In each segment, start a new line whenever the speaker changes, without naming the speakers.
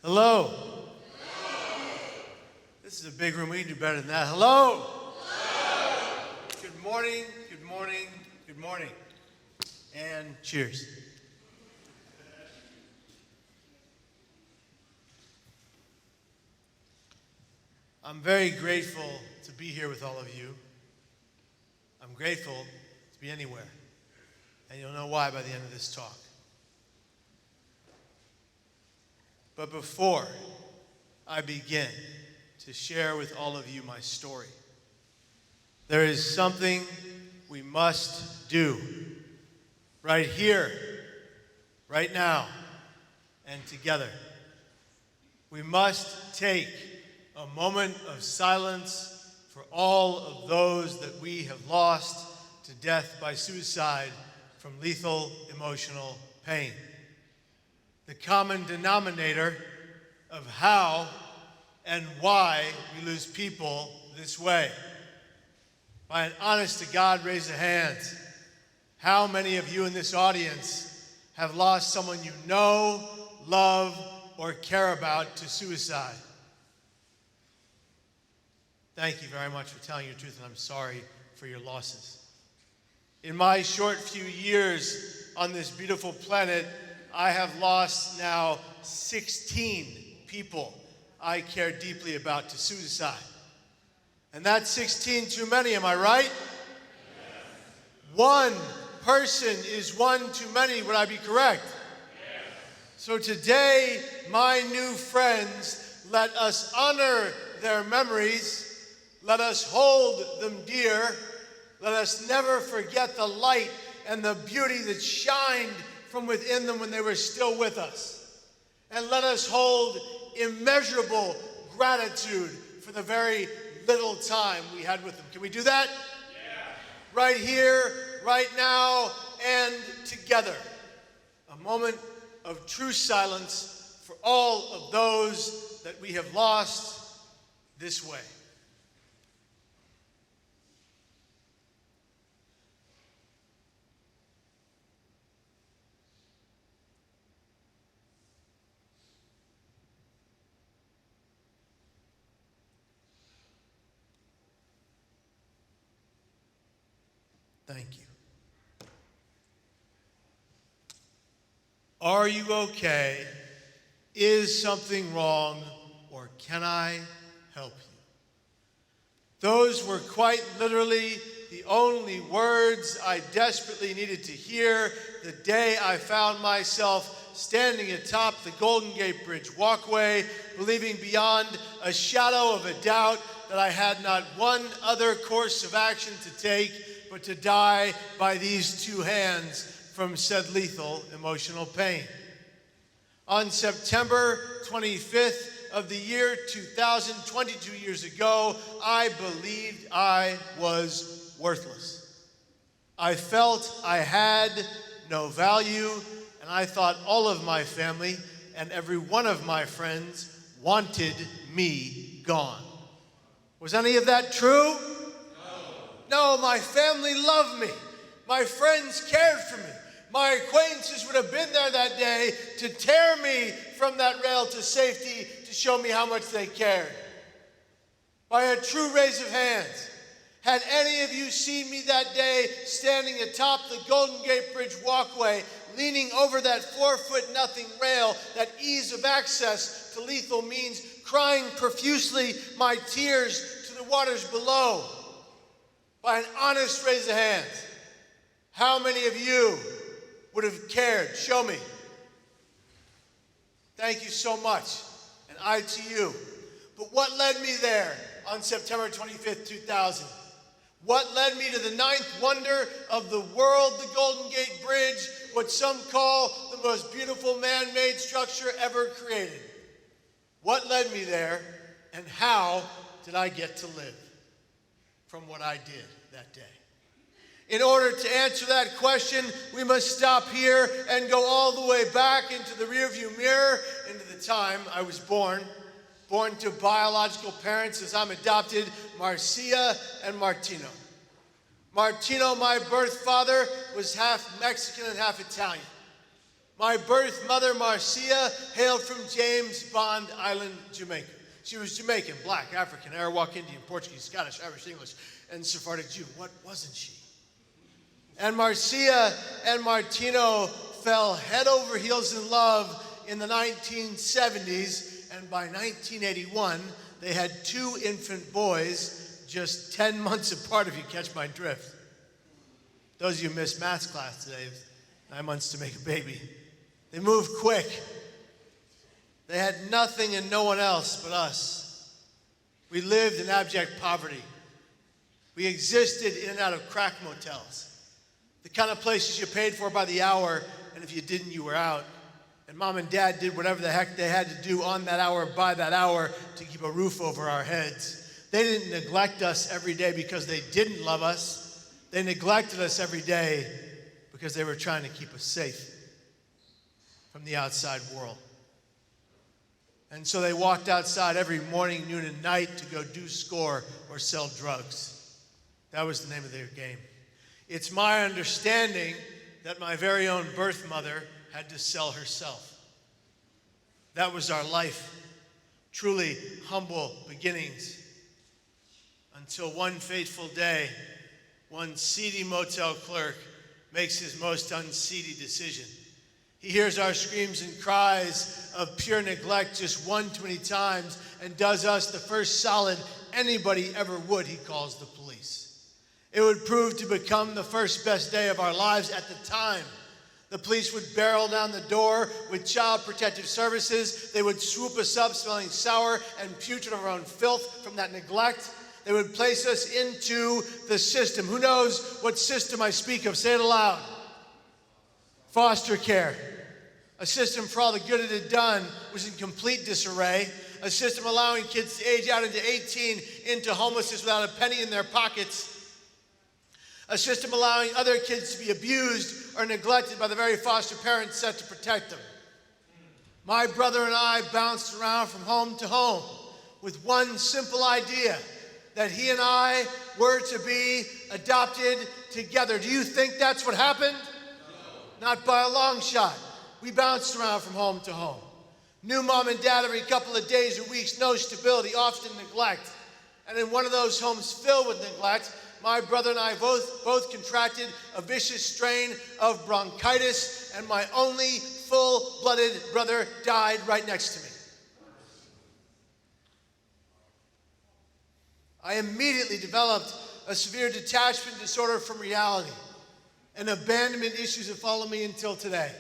Hello. This is a big room. We can do better than that. Hello. Good morning, good morning, good morning. And cheers. I'm very grateful to be here with all of you. I'm grateful to be anywhere. And you'll know why by the end of this talk. But before I begin to share with all of you my story, there is something we must do right here, right now, and together. We must take a moment of silence for all of those that we have lost to death by suicide from lethal emotional pain. The common denominator of how and why we lose people this way. By an honest to God, raise of hands. How many of you in this audience have lost someone you know, love, or care about to suicide? Thank you very much for telling your truth, and I'm sorry for your losses. In my short few years on this beautiful planet, I have lost now 16 people I care deeply about to suicide. And that's 16 too many, am I right? Yes. One person is one too many, would I be correct? Yes. So today, my new friends, let us honor their memories. Let us hold them dear. Let us never forget the light and the beauty that shined from within them when they were still with us. And let us hold immeasurable gratitude for the very little time we had with them. Can we do that? Yeah. Right here, right now, and together. A moment of true silence for all of those that we have lost this way. Thank you. Are you okay? Is something wrong? Or can I help you? Those were quite literally the only words I desperately needed to hear the day I found myself standing atop the Golden Gate Bridge walkway, believing beyond a shadow of a doubt that I had not one other course of action to take but to die by these two hands from said lethal emotional pain. On September 25th of the year 2000, 22 years ago, I believed I was worthless. I felt I had no value, and I thought all of my family and every one of my friends wanted me gone. Was any of that true? No, my family loved me. My friends cared for me. My acquaintances would have been there that day to tear me from that rail to safety to show me how much they cared. By a true raise of hands, had any of you seen me that day standing atop the Golden Gate Bridge walkway, leaning over that 4-foot-nothing rail, that ease of access to lethal means, crying profusely my tears to the waters below? By an honest raise of hands, how many of you would have cared? Show me. Thank you so much, and I to you. But what led me there on September 25th, 2000? What led me to the ninth wonder of the world, the Golden Gate Bridge, what some call the most beautiful man-made structure ever created? What led me there, and how did I get to live from what I did that day? In order to answer that question, we must stop here and go all the way back into the rearview mirror, into the time I was born to biological parents, as I'm adopted, Marcia and Martino. Martino, my birth father, was half Mexican and half Italian. My birth mother, Marcia, hailed from James Bond Island, Jamaica. She was Jamaican, black, African, Arawak Indian, Portuguese, Scottish, Irish, English, and Sephardic Jew. What wasn't she? And Marcia and Martino fell head over heels in love in the 1970s, and by 1981, they had 2 infant boys, just 10 months apart, if you catch my drift. Those of you who missed math class today, it was 9 months to make a baby. They moved quick. They had nothing and no one else but us. We lived in abject poverty. We existed in and out of crack motels, the kind of places you paid for by the hour, and if you didn't, you were out. And Mom and Dad did whatever the heck they had to do on that hour, by that hour, to keep a roof over our heads. They didn't neglect us every day because they didn't love us. They neglected us every day because they were trying to keep us safe from the outside world. And so they walked outside every morning, noon, and night to go do score or sell drugs. That was the name of their game. It's my understanding that my very own birth mother had to sell herself. That was our life. Truly humble beginnings. Until one fateful day, one seedy motel clerk makes his most unseedy decision. He hears our screams and cries of pure neglect just one too many times and does us the first solid anybody ever would. He calls the police. It would prove to become the first best day of our lives at the time. The police would barrel down the door with Child Protective Services. They would swoop us up smelling sour and putrid of our own filth from that neglect. They would place us into the system. Who knows what system I speak of? Say it aloud. Foster care. A system for all the good it had done was in complete disarray. A system allowing kids to age out into 18 into homelessness without a penny in their pockets. A system allowing other kids to be abused or neglected by the very foster parents set to protect them. My brother and I bounced around from home to home with one simple idea, that he and I were to be adopted together. Do you think that's what happened? No. Not by a long shot. We bounced around from home to home. New Mom and Dad every couple of days or weeks, no stability, often neglect. And in one of those homes filled with neglect, my brother and I both contracted a vicious strain of bronchitis, and my only full-blooded brother died right next to me. I immediately developed a severe detachment disorder from reality, and abandonment issues have followed me until today.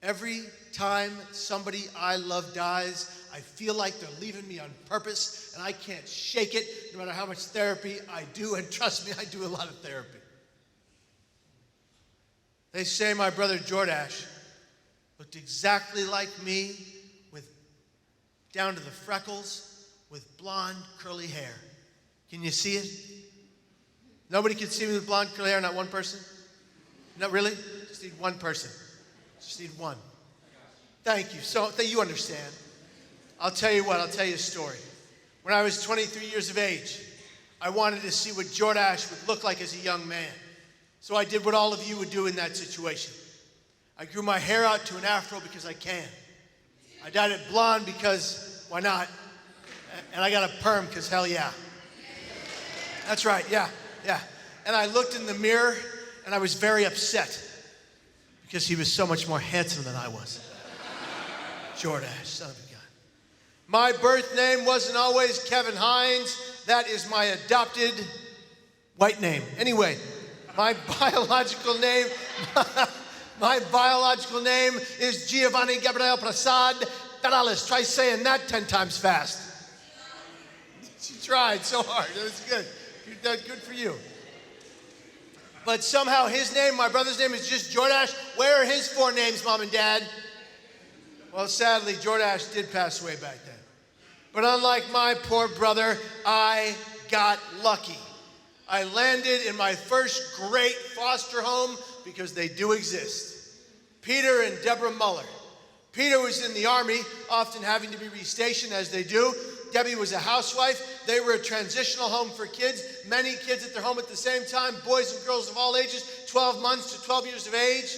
Every time somebody I love dies, I feel like they're leaving me on purpose, and I can't shake it, no matter how much therapy I do, and trust me, I do a lot of therapy. They say my brother Jordash looked exactly like me, with down to the freckles, with blonde, curly hair. Can you see it? Nobody can see me with blonde, curly hair, not one person? No, really? Just need one person. Just need one. Thank you. So you understand. I'll tell you what, I'll tell you a story. When I was 23 years of age, I wanted to see what Jordash would look like as a young man. So I did what all of you would do in that situation. I grew my hair out to an afro because I can. I dyed it blonde because why not? And I got a perm because hell yeah. That's right, yeah. And I looked in the mirror and I was very upset because he was so much more handsome than I was. Jordash, son of a gun. My birth name wasn't always Kevin Hines. That is my adopted white name. Anyway, my biological name is Giovanni Gabriel Prasad Perales. Try saying that 10 times fast. She tried so hard. It was good. Good for you. But somehow his name, my brother's name, is just Jordash. Where are his 4 names, Mom and Dad? Well, sadly, Jordash did pass away back then. But unlike my poor brother, I got lucky. I landed in my first great foster home, because they do exist. Peter and Deborah Muller. Peter was in the Army, often having to be restationed as they do. Debbie was a housewife. They were a transitional home for kids. Many kids at their home at the same time, boys and girls of all ages, 12 months to 12 years of age.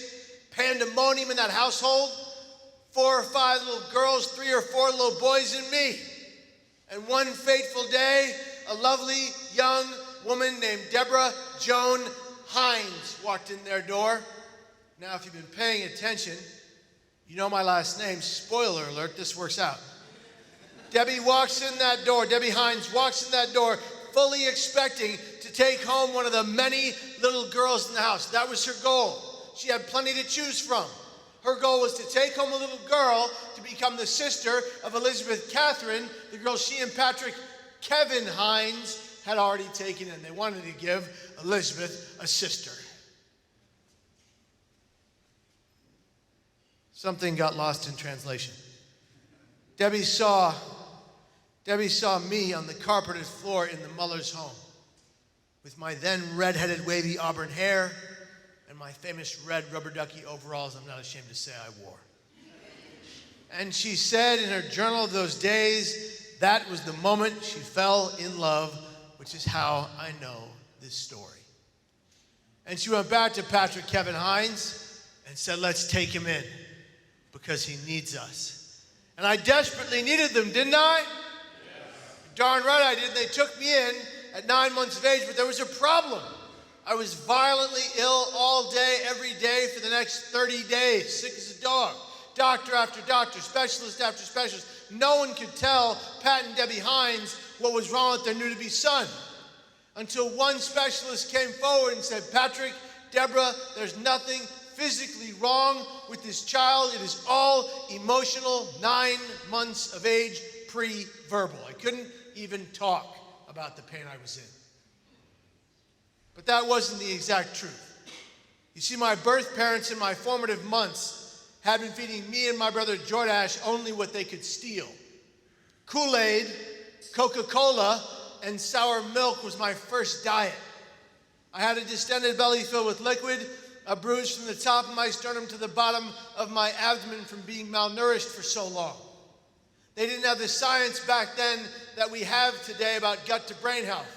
pandemonium in that household. 4 or 5 little girls, 3 or 4 little boys, and me. And one fateful day, a lovely young woman named Deborah Joan Hines walked in their door. Now, if you've been paying attention, you know my last name. Spoiler alert, this works out. Debbie Hines walks in that door, fully expecting to take home one of the many little girls in the house. That was her goal. She had plenty to choose from. Her goal was to take home a little girl to become the sister of Elizabeth Catherine, the girl she and Chapel-Kevin Hines had already taken in. They wanted to give Elizabeth a sister. Something got lost in translation. Debbie saw me on the carpeted floor in the Muller's home with my then red-headed wavy auburn hair and my famous red rubber ducky overalls I'm not ashamed to say I wore. And she said in her journal of those days, that was the moment she fell in love, which is how I know this story. And she went back to Chapel-Kevin Hines and said, let's take him in because he needs us. And I desperately needed them, didn't I? Yes. Darn right I did. They took me in at 9 months of age, but there was a problem. I was violently ill all day, every day for the next 30 days, sick as a dog. Doctor after doctor, specialist after specialist. No one could tell Pat and Debbie Hines what was wrong with their new-to-be son. Until one specialist came forward and said, Patrick, Deborah, there's nothing physically wrong with this child. It is all emotional, 9 months of age, pre-verbal. I couldn't even talk about the pain I was in. But that wasn't the exact truth. You see, my birth parents in my formative months had been feeding me and my brother Jordash only what they could steal. Kool-Aid, Coca-Cola, and sour milk was my first diet. I had a distended belly filled with liquid, a bruise from the top of my sternum to the bottom of my abdomen from being malnourished for so long. They didn't have the science back then that we have today about gut to brain health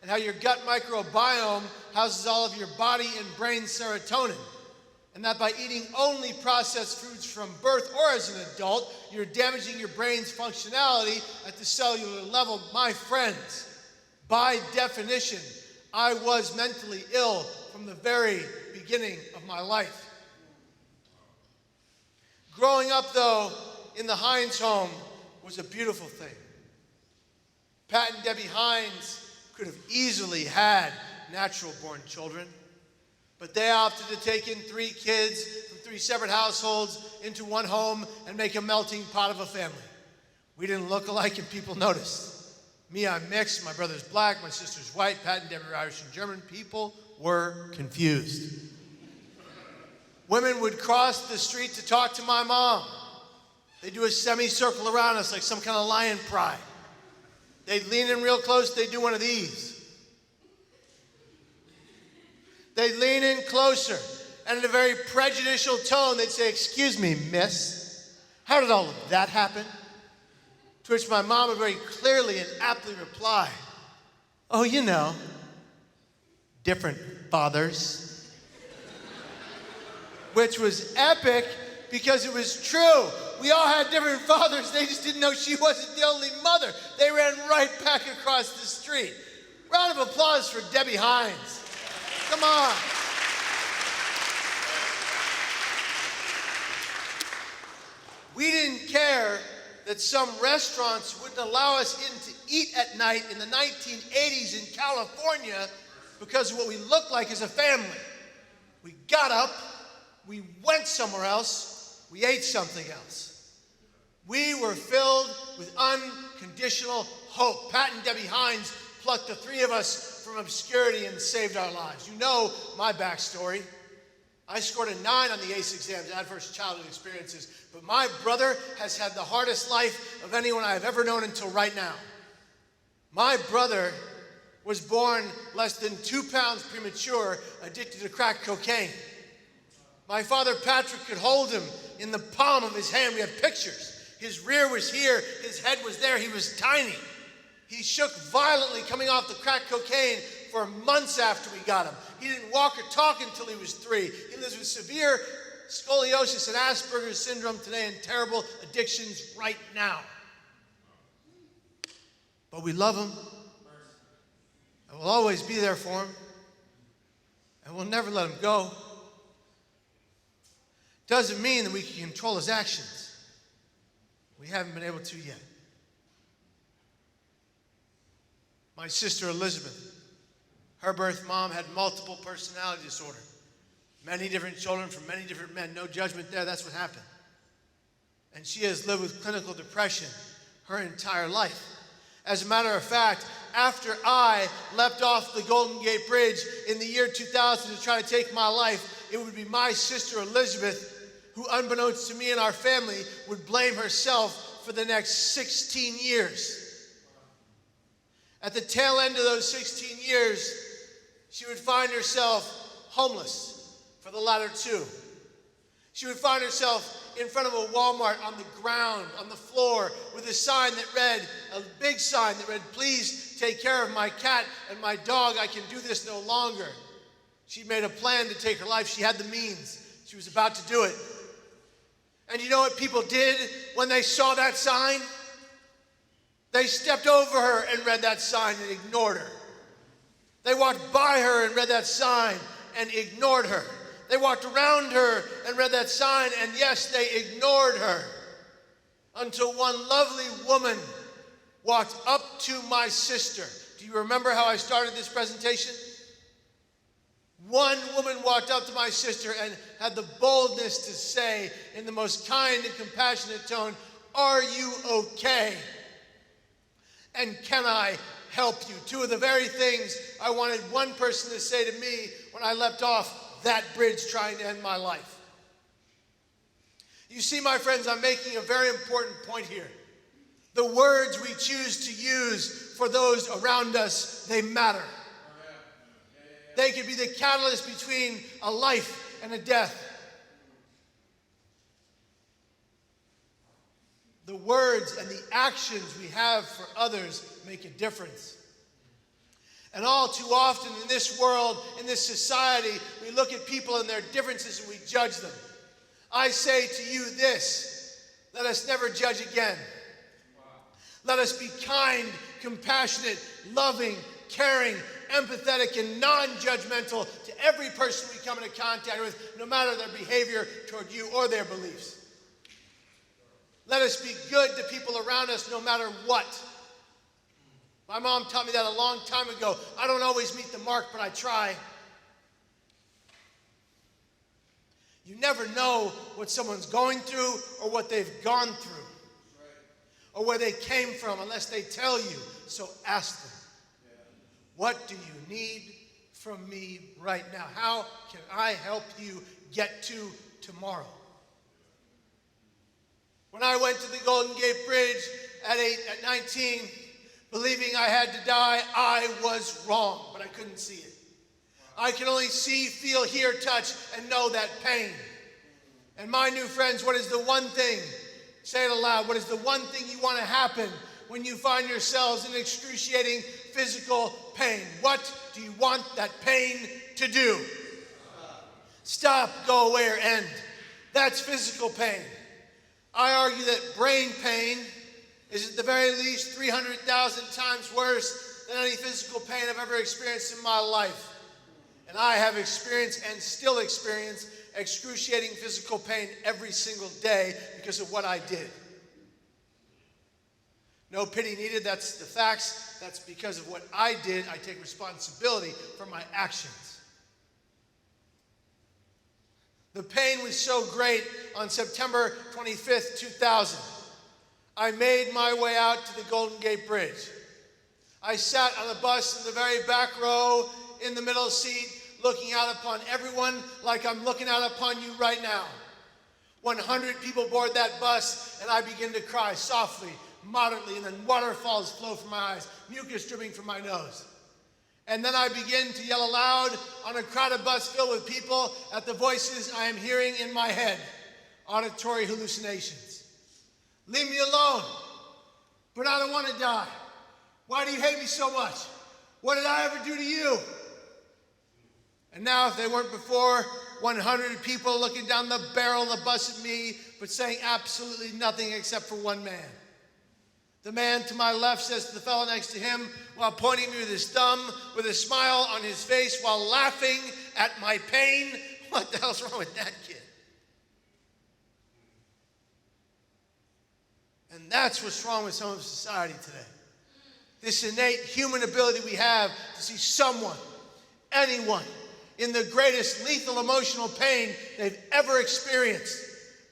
and how your gut microbiome houses all of your body and brain serotonin, and that by eating only processed foods from birth or as an adult, you're damaging your brain's functionality at the cellular level. My friends, by definition, I was mentally ill from the very beginning of my life. Growing up, though, in the Hines home was a beautiful thing. Pat and Debbie Hines could have easily had natural-born children, but they opted to take in 3 kids from 3 separate households into one home and make a melting pot of a family. We didn't look alike and people noticed. Me, I'm mixed, my brother's black, my sister's white, Pat and Debbie are Irish and German. People were confused. Women would cross the street to talk to my mom. They'd do a semicircle around us like some kind of lion pride. They'd lean in real close, they'd do one of these. They'd lean in closer, and in a very prejudicial tone, they'd say, excuse me, miss, how did all of that happen? To which my mom would very clearly and aptly reply, oh, you know, different fathers. Which was epic because it was true. We all had different fathers. They just didn't know she wasn't the only mother. They ran right back across the street. Round of applause for Debbie Hines. Come on. We didn't care that some restaurants wouldn't allow us in to eat at night in the 1980s in California because of what we looked like as a family. We got up, we went somewhere else, we ate something else. We were filled with unconditional hope. Pat and Debbie Hines plucked the 3 of us from obscurity and saved our lives. You know my backstory. I scored a 9 on the ACE exams, adverse childhood experiences, but my brother has had the hardest life of anyone I have ever known until right now. My brother was born less than 2 pounds premature, addicted to crack cocaine. My father, Patrick, could hold him in the palm of his hand. We have pictures. His rear was here, his head was there, he was tiny. He shook violently coming off the crack cocaine for months after we got him. He didn't walk or talk until he was 3. He lives with severe scoliosis and Asperger's syndrome today and terrible addictions right now. But we love them, and we'll always be there for them, and we'll never let him go. Doesn't mean that we can control his actions. We haven't been able to yet. My sister Elizabeth, her birth mom had multiple personality disorder. Many different children from many different men. No judgment there. That's what happened. And she has lived with clinical depression her entire life. As a matter of fact, after I leapt off the Golden Gate Bridge in the year 2000 to try to take my life, it would be my sister Elizabeth who, unbeknownst to me and our family, would blame herself for the next 16 years. At the tail end of those 16 years, she would find herself homeless for the latter two. She would find herself in front of a Walmart on the ground, on the floor, with a sign that read, a big sign that read, "Please take care of my cat and my dog. I can do this no longer." She made a plan to take her life. She had the means. She was about to do it. And you know what people did when they saw that sign? They stepped over her and read that sign and ignored her. They walked by her and read that sign and ignored her. They walked around her and read that sign, and yes, they ignored her. Until one lovely woman walked up to my sister. Do you remember how I started this presentation? One woman walked up to my sister and had the boldness to say, in the most kind and compassionate tone, "Are you okay? And can I help you?" Two of the very things I wanted one person to say to me when I leapt off that bridge trying to end my life. You see, my friends, I'm making a very important point here. The words we choose to use for those around us, they matter. They could be the catalyst between a life and a death. The words and the actions we have for others make a difference. And all too often in this world, in this society, we look at people and their differences and we judge them. I say to you this: let us never judge again. Let us be kind, compassionate, loving, caring, empathetic, and non-judgmental to every person we come into contact with, no matter their behavior toward you or their beliefs. Let us be good to people around us no matter what. My mom taught me that a long time ago. I don't always meet the mark, but I try. You never know what someone's going through or what they've gone through or where they came from unless they tell you. So ask them, what do you need from me right now? How can I help you get to tomorrow? When I went to the Golden Gate Bridge at 19, believing I had to die, I was wrong, but I couldn't see it. I can only see, feel, hear, touch, and know that pain. And my new friends, what is the one thing, say it aloud, what is the one thing you want to happen when you find yourselves in excruciating physical pain? What do you want that pain to do? Stop, go away, or end. That's physical pain. I argue that brain pain is at the very least 300,000 times worse than any physical pain I've ever experienced in my life. And I have experienced and still experience excruciating physical pain every single day because of what I did. No pity needed, that's the facts. That's because of what I did. I take responsibility for my actions. The pain was so great on September 25th, 2000. I made my way out to the Golden Gate Bridge. I sat on the bus in the very back row in the middle seat, looking out upon everyone like I'm looking out upon you right now. 100 people board that bus, and I begin to cry softly, moderately, and then waterfalls flow from my eyes, mucus dripping from my nose. And then I begin to yell aloud on a crowded bus filled with people at the voices I am hearing in my head, auditory hallucinations. Leave me alone, but I don't want to die. Why do you hate me so much? What did I ever do to you? And now, if they weren't before 100 people looking down the barrel of the bus at me, but saying absolutely nothing except for one man. The man to my left says to the fellow next to him, while pointing me with his thumb, with a smile on his face, while laughing at my pain, "What the hell's wrong with that kid?" And that's what's wrong with some of society today. This innate human ability we have to see someone, anyone, in the greatest lethal emotional pain they've ever experienced,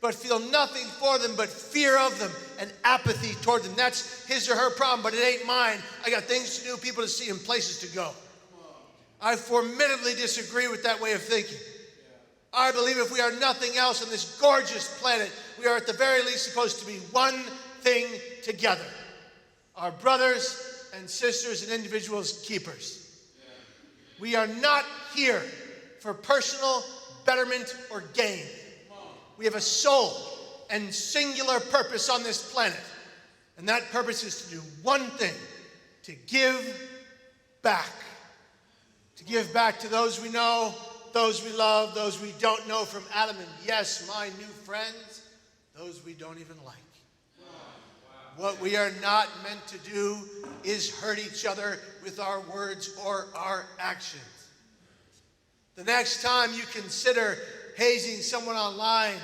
but feel nothing for them but fear of them and apathy toward them. That's his or her problem, but it ain't mine. I got things to do, people to see, and places to go. I formidably disagree with that way of thinking. I believe if we are nothing else on this gorgeous planet, we are at the very least supposed to be one thing together. Our brothers and sisters and individuals keepers. We are not here for personal betterment or gain. We have a sole and singular purpose on this planet. And that purpose is to do one thing: to give back. To give back to those we know, those we love, those we don't know, from Adam and, yes, my new friends, those we don't even like. What we are not meant to do is hurt each other with our words or our actions. The next time you consider hazing someone online,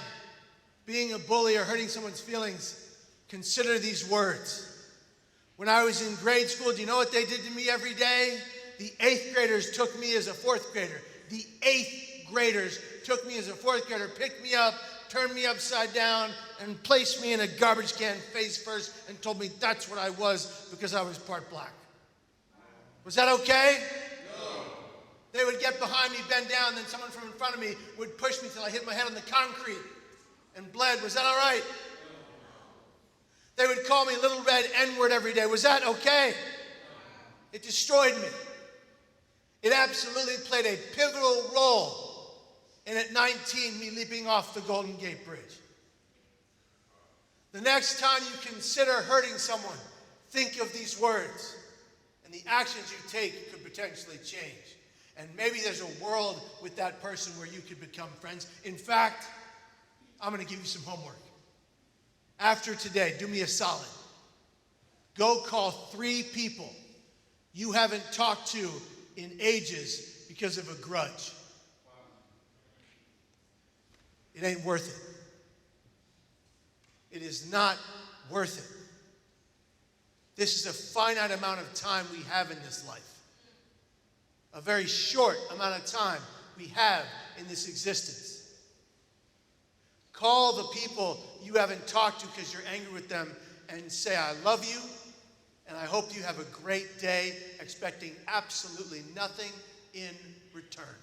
being a bully, or hurting someone's feelings, consider these words. When I was in grade school, do you know what they did to me every day? The 8th graders took me as a 4th grader. The 8th graders took me as a 4th grader, picked me up, turned me upside down, and placed me in a garbage can face first and told me that's what I was because I was part black. Was that okay? No. They would get behind me, bend down, and then someone from in front of me would push me till I hit my head on the concrete and bled. Was that all right? They would call me Little Red N-word every day. Was that okay? It destroyed me. It absolutely played a pivotal role in, at 19, me leaping off the Golden Gate Bridge. The next time you consider hurting someone, think of these words, and the actions you take could potentially change. And maybe there's a world with that person where you could become friends. In fact, I'm going to give you some homework. After today, do me a solid. Go call 3 people you haven't talked to in ages because of a grudge. It ain't worth it. It is not worth it. This is a finite amount of time we have in this life. A very short amount of time we have in this existence. Call the people you haven't talked to because you're angry with them and say, "I love you, and I hope you have a great day," expecting absolutely nothing in return.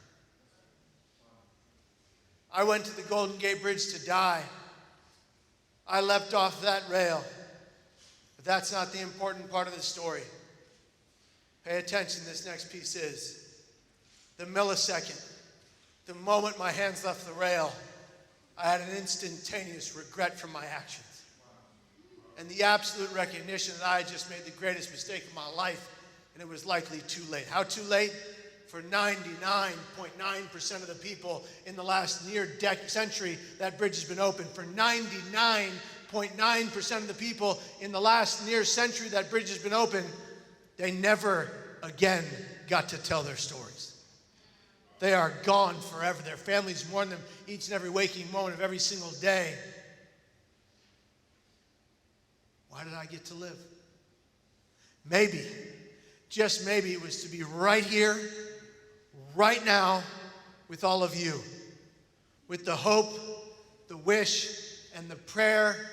I went to the Golden Gate Bridge to die. I leapt off that rail. But that's not the important part of the story. Pay attention, this next piece is the millisecond, the moment my hands left the rail, I had an instantaneous regret for my actions. And the absolute recognition that I had just made the greatest mistake of my life, and it was likely too late. How too late? For 99.9% of the people in the last century that bridge has been open. For 99.9% of the people in the last near century that bridge has been open, they never again got to tell their stories. They are gone forever. Their families mourn them each and every waking moment of every single day. Why did I get to live? Maybe, just maybe, it was to be right here, right now, with all of you, with the hope, the wish, and the prayer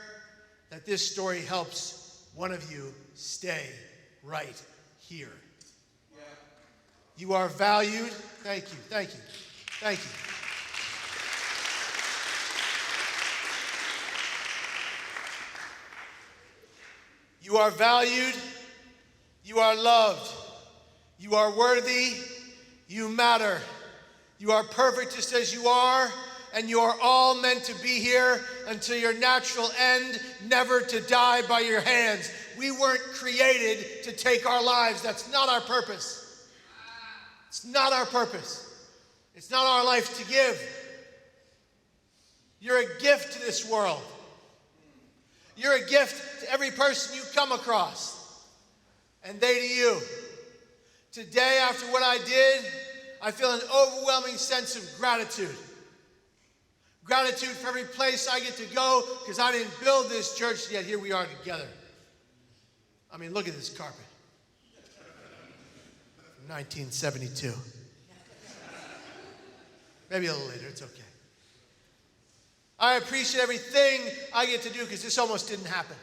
that this story helps one of you stay right here. Yeah. You are valued. Thank you, thank you, thank you. You are valued. You are loved. You are worthy. You matter. You are perfect just as you are, and you are all meant to be here until your natural end, never to die by your hands. We weren't created to take our lives. That's not our purpose. It's not our purpose. It's not our life to give. You're a gift to this world. You're a gift to every person you come across, and they to you. Today, after what I did, I feel an overwhelming sense of gratitude. Gratitude for every place I get to go, because I didn't build this church, yet here we are together. I mean, look at this carpet. 1972. Maybe a little later, it's okay. I appreciate everything I get to do because this almost didn't happen.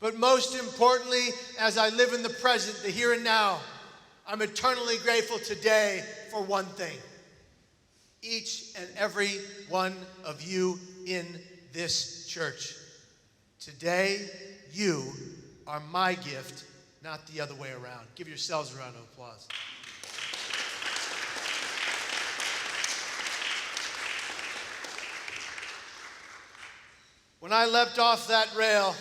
But most importantly, as I live in the present, the here and now, I'm eternally grateful today for one thing. Each and every one of you in this church. Today, you are my gift, not the other way around. Give yourselves a round of applause. When I leapt off that rail,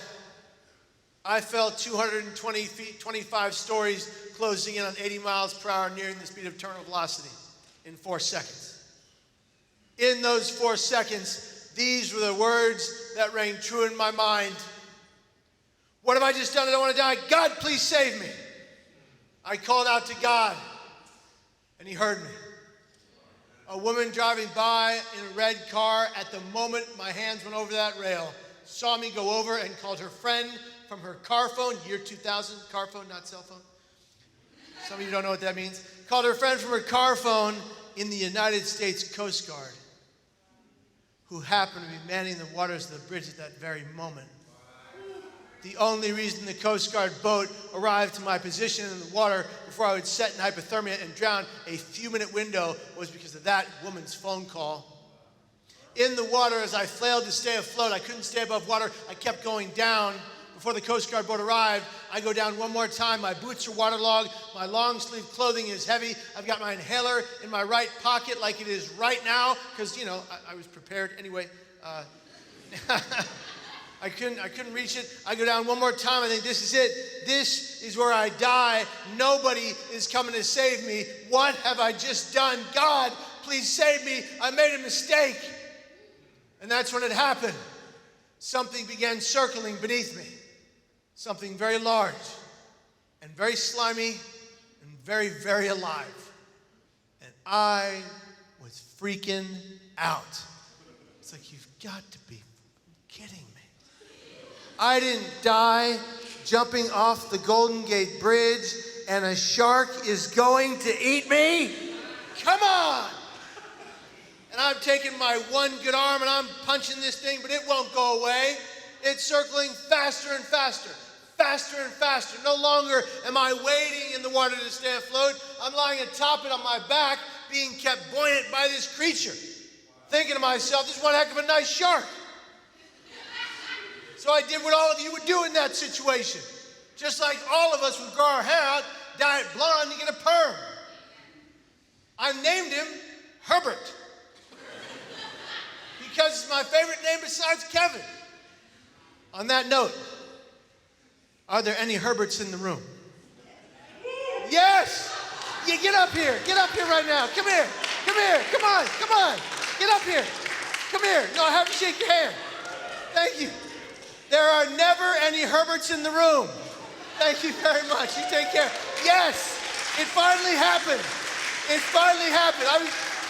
I fell 220 feet, 25 stories, closing in on 80 miles per hour, nearing the speed of terminal velocity in 4 seconds. In those 4 seconds, these were the words that rang true in my mind. What have I just done? I don't want to die. God, please save me. I called out to God, and he heard me. A woman driving by in a red car, at the moment my hands went over that rail, saw me go over and called her friend from her car phone, year 2000, car phone, not cell phone. Some of you don't know what that means. Called her friend from her car phone in the United States Coast Guard, who happened to be manning the waters of the bridge at that very moment. The only reason the Coast Guard boat arrived to my position in the water before I would set in hypothermia and drown a few-minute window was because of that woman's phone call. In the water, as I flailed to stay afloat, I couldn't stay above water. I kept going down. Before the Coast Guard boat arrived, I go down one more time. My boots are waterlogged. My long-sleeve clothing is heavy. I've got my inhaler in my right pocket like it is right now because, I was prepared anyway. I couldn't reach it. I go down one more time. I think this is it. This is where I die. Nobody is coming to save me. What have I just done? God, please save me. I made a mistake. And that's when it happened. Something began circling beneath me. Something very large and very slimy and very, very alive. And I was freaking out. It's like, you've got to be kidding me. I didn't die jumping off the Golden Gate Bridge and a shark is going to eat me? Come on! And I'm taking my one good arm and I'm punching this thing, but it won't go away. It's circling faster and faster, faster and faster. No longer am I wading in the water to stay afloat. I'm lying atop it on my back, being kept buoyant by this creature. Thinking to myself, this is one heck of a nice shark. So I did what all of you would do in that situation. Just like all of us would grow our hair out, dye it blonde, and get a perm. I named him Herbert. Because it's my favorite name besides Kevin. On that note, are there any Herberts in the room? Yes! Yeah, get up here. Get up here right now. Come here. Come here. Come on. Come on. Get up here. Come here. No, I have to shake your hand. Thank you. There are never any Herberts in the room. Thank you very much. You take care. Yes, it finally happened. It finally happened.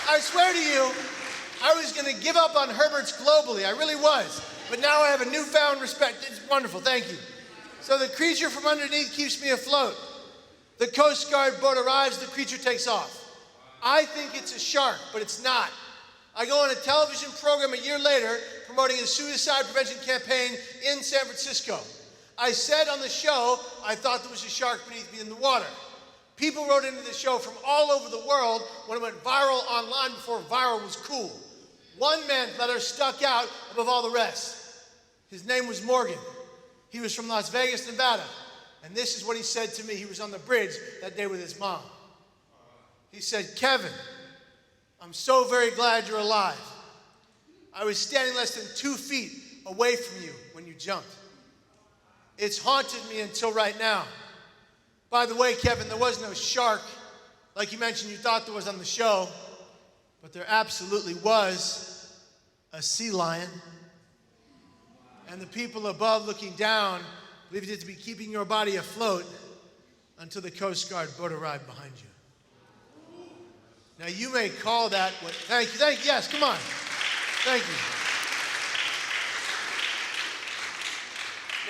I swear to you, I was going to give up on Herberts globally. I really was. But now I have a newfound respect. It's wonderful. Thank you. So the creature from underneath keeps me afloat. The Coast Guard boat arrives. The creature takes off. I think it's a shark, but it's not. I go on a television program a year later promoting a suicide prevention campaign in San Francisco. I said on the show I thought there was a shark beneath me in the water. People wrote into the show from all over the world when it went viral online before viral was cool. One man's letter stuck out above all the rest. His name was Morgan. He was from Las Vegas, Nevada. And this is what he said to me. He was on the bridge that day with his mom. He said, Kevin, I'm so very glad you're alive. I was standing less than 2 feet away from you when you jumped. It's haunted me until right now. By the way, Kevin, there was no shark, like you mentioned you thought there was on the show, but there absolutely was. a sea lion, and the people above looking down believed it to be keeping your body afloat until the Coast Guard boat arrived behind you. Now you may call that what, thank you, yes, come on. Thank you.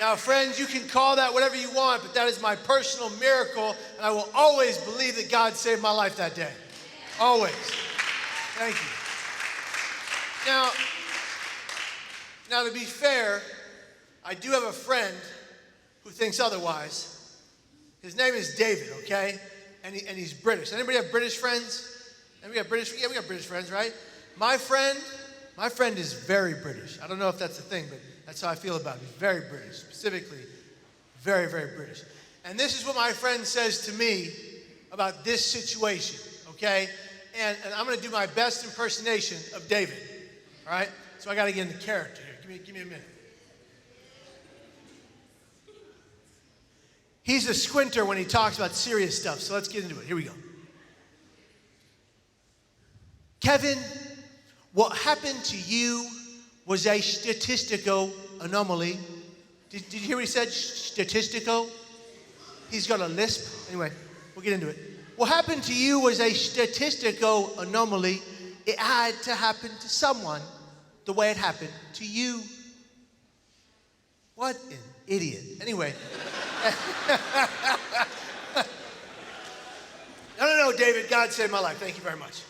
Now, friends, you can call that whatever you want, but that is my personal miracle, and I will always believe that God saved my life that day. Always. Thank you. Now, to be fair, I do have a friend who thinks otherwise. His name is David, okay? And he's British. Anybody have British friends? Anybody have British? Yeah, we got British friends, right? My friend is very British. I don't know if that's a thing, but that's how I feel about him. He's very British, specifically very, very British. And this is what my friend says to me about this situation, okay? And I'm going to do my best impersonation of David, all right? So I got to get into character here. Give me a minute. He's a squinter when he talks about serious stuff, so let's get into it. Here we go. Kevin, what happened to you was a statistical anomaly. Did you hear what he said? Statistical? He's got a lisp. Anyway, we'll get into it. What happened to you was a statistical anomaly. It had to happen to someone the way it happened to you. What an idiot. Anyway. No, David, God saved my life. Thank you very much.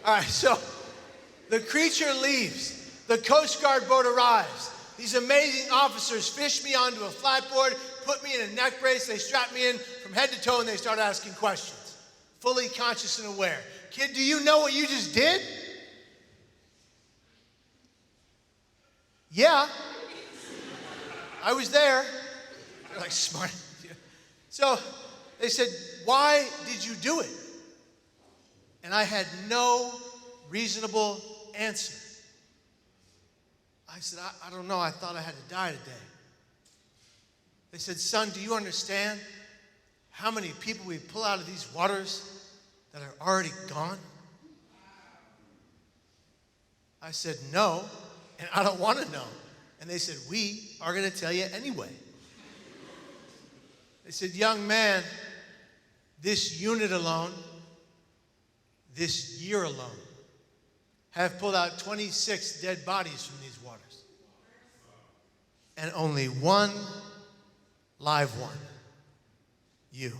All right, so the creature leaves. The Coast Guard boat arrives. These amazing officers fish me onto a flatboard, put me in a neck brace, they strap me in from head to toe, and they start asking questions. Fully conscious and aware. Kid, do you know what you just did? Yeah. I was there. They're like, smart. So they said, why did you do it? And I had no reasonable answer. I said, I don't know. I thought I had to die today. They said, son, do you understand how many people we pull out of these waters that are already gone? I said, no, and I don't want to know. And they said, we are going to tell you anyway. They said, young man, this unit alone, this year alone, have pulled out 26 dead bodies from these waters. And only one live one, you.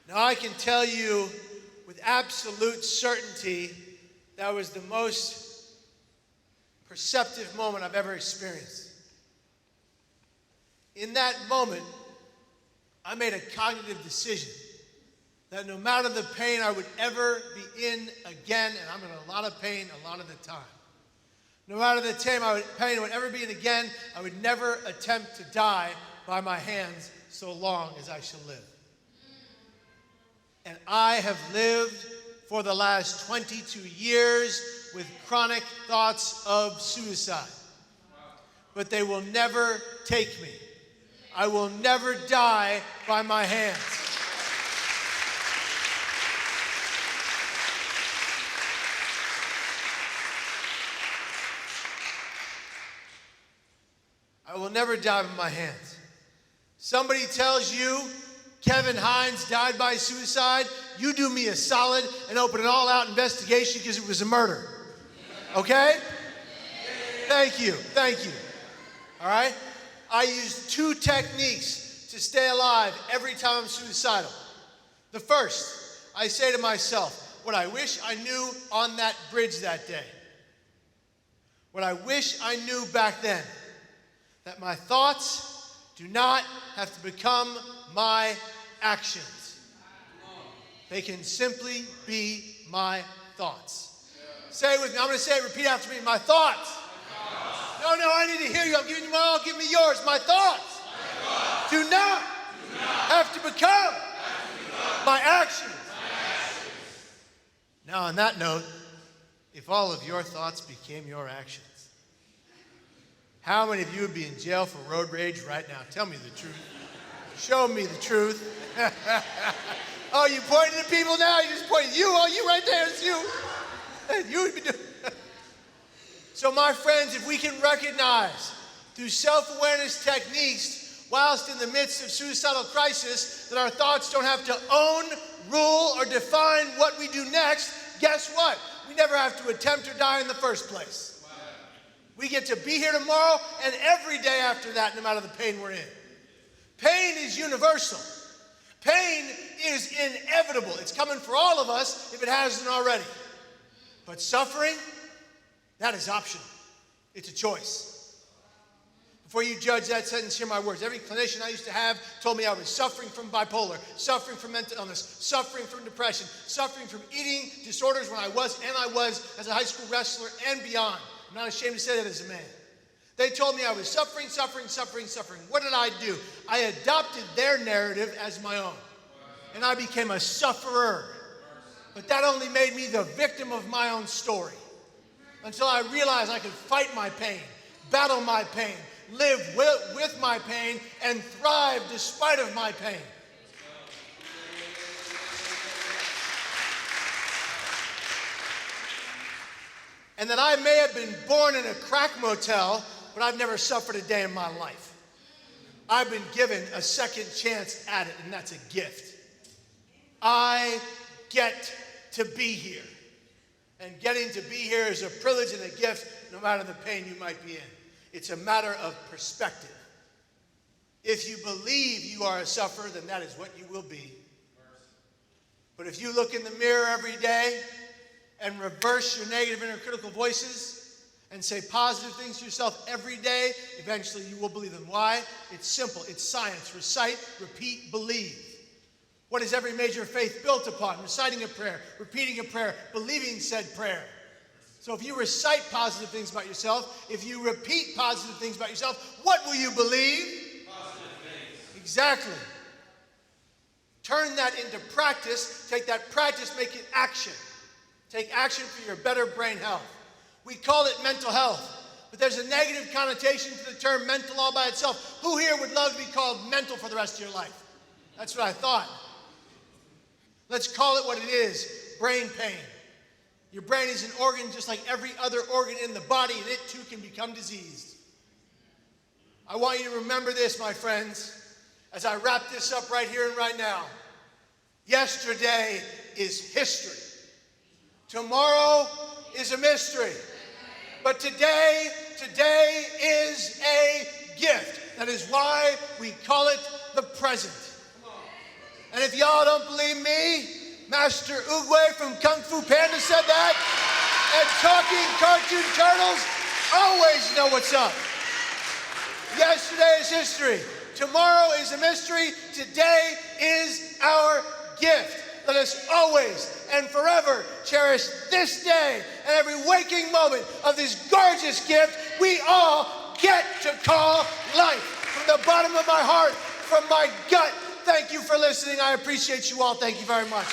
Now I can tell you with absolute certainty that was the most perceptive moment I've ever experienced. In that moment, I made a cognitive decision that no matter the pain I would ever be in again, and I'm in a lot of pain a lot of the time, no matter the pain I would ever be in again, I would never attempt to die by my hands so long as I shall live. And I have lived for the last 22 years with chronic thoughts of suicide. But they will never take me. I will never die by my hands. I will never die by my hands. Somebody tells you Kevin Hines died by suicide, you do me a solid and open an all-out investigation because it was a murder. Okay? Thank you. All right? I use 2 techniques to stay alive every time I'm suicidal. The first, I say to myself, what I wish I knew on that bridge that day. What I wish I knew back then. That my thoughts do not have to become my actions. They can simply be my thoughts. Say it with me. I'm going to say it. Repeat after me. My thoughts. No, I need to hear you. I'm giving you my all. Give me yours. My thoughts do not have to become my actions. Now, on that note, if all of your thoughts became your actions, how many of you would be in jail for road rage right now? Tell me the truth. Show me the truth. Oh, you pointing at people now? You just pointing. You, oh, you right there. It's you. You would be doing. So my friends, if we can recognize through self-awareness techniques, whilst in the midst of suicidal crisis, that our thoughts don't have to own, rule, or define what we do next, guess what? We never have to attempt or die in the first place. Wow. We get to be here tomorrow and every day after that, no matter the pain we're in. Pain is universal. Pain is inevitable. It's coming for all of us if it hasn't already. But suffering, that is optional. It's a choice. Before you judge that sentence, hear my words. Every clinician I used to have told me I was suffering from bipolar, suffering from mental illness, suffering from depression, suffering from eating disorders when I was as a high school wrestler and beyond. I'm not ashamed to say that as a man. They told me I was suffering. What did I do? I adopted their narrative as my own. And I became a sufferer. But that only made me the victim of my own story. Until I realized I could fight my pain, battle my pain, live with my pain, and thrive despite of my pain. And that I may have been born in a crack motel, but I've never suffered a day in my life. I've been given a second chance at it, and that's a gift. I get to be here. And getting to be here is a privilege and a gift, no matter the pain you might be in. It's a matter of perspective. If you believe you are a sufferer, then that is what you will be. But if you look in the mirror every day and reverse your negative inner critical voices and say positive things to yourself every day, eventually you will believe them. Why? It's simple. It's science. Recite, repeat, believe. What is every major faith built upon? Reciting a prayer, repeating a prayer, believing said prayer. So if you recite positive things about yourself, if you repeat positive things about yourself, what will you believe?
Positive things.
Exactly. Turn that into practice. Take that practice, make it action. Take action for your better brain health. We call it mental health, but there's a negative connotation to the term mental all by itself. Who here would love to be called mental for the rest of your life? That's what I thought. Let's call it what it is, brain pain. Your brain is an organ just like every other organ in the body, and it too can become diseased. I want you to remember this, my friends, as I wrap this up right here and right now. Yesterday is history. Tomorrow is a mystery. But today is a gift. That is why we call it the present. And if y'all don't believe me, Master Oogway from Kung Fu Panda said that. And talking cartoon turtles always know what's up. Yesterday is history. Tomorrow is a mystery. Today is our gift. Let us always and forever cherish this day and every waking moment of this gorgeous gift we all get to call life. From the bottom of my heart, from my gut, thank you for listening. I appreciate you all. Thank you very much.